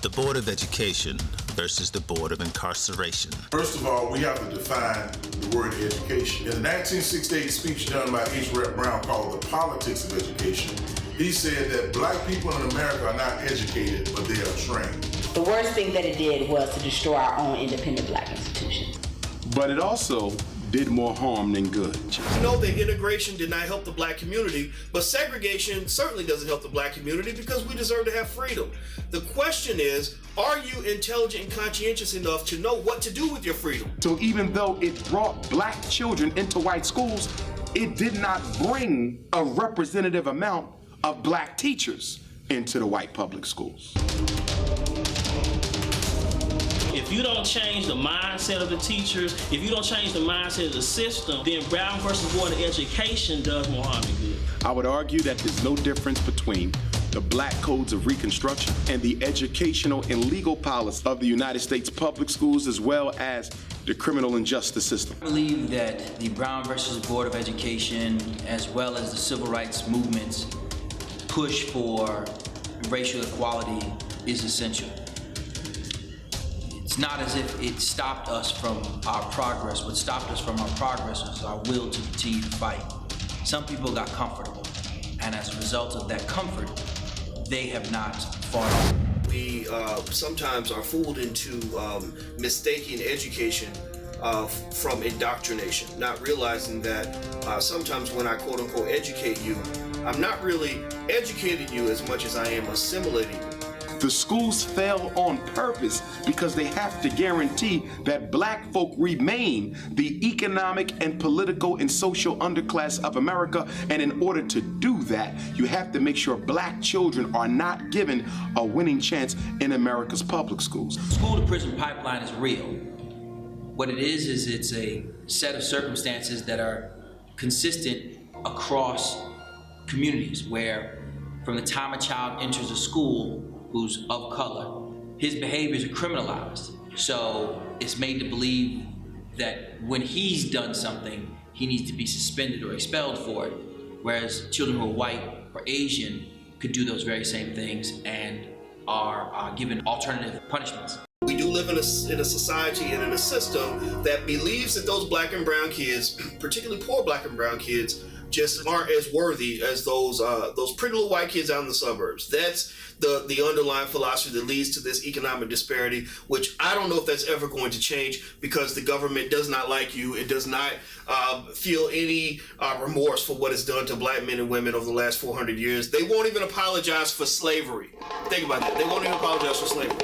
The Board of Education versus the Board of Incarceration. First of all, we have to define the word education. In the 1968 speech done by H. Rep. Brown called The Politics of Education, he said that black people in America are not educated, but they are trained. The worst thing that it did was to destroy our own independent black institutions. But it also did more harm than good. We know that integration did not help the black community, but segregation certainly doesn't help the black community because we deserve to have freedom. The question is, are you intelligent and conscientious enough to know what to do with your freedom? So even though it brought black children into white schools, it did not bring a representative amount of black teachers into the white public schools. If you don't change the mindset of the teachers, if you don't change the mindset of the system, then Brown versus Board of Education does more harm than good. I would argue that there's no difference between the black codes of Reconstruction and the educational and legal policy of the United States public schools, as well as the criminal and justice system. I believe that the Brown versus Board of Education, as well as the civil rights movement's push for racial equality is essential. It's not as if it stopped us from our progress. What stopped us from our progress was our will to continue to fight. Some people got comfortable, and as a result of that comfort, they have not fought on. We sometimes are fooled into mistaking education from indoctrination, not realizing that sometimes when I quote unquote educate you, I'm not really educating you as much as I am assimilating you. The schools fail on purpose because they have to guarantee that black folk remain the economic and political and social underclass of America. And in order to do that, you have to make sure black children are not given a winning chance in America's public schools. School to prison pipeline is real. What it is it's a set of circumstances that are consistent across communities where from the time a child enters a school who's of color, his behaviors are criminalized. So it's made to believe that when he's done something, he needs to be suspended or expelled for it, whereas children who are white or Asian could do those very same things and are given alternative punishments. We do live in a society and in a system that believes that those black and brown kids, particularly poor black and brown kids, just aren't as worthy as those pretty little white kids out in the suburbs. That's the underlying philosophy that leads to this economic disparity, which I don't know if that's ever going to change because the government does not like you. It does not feel any remorse for what it's done to black men and women over the last 400 years. They won't even apologize for slavery. Think about that. They won't even apologize for slavery.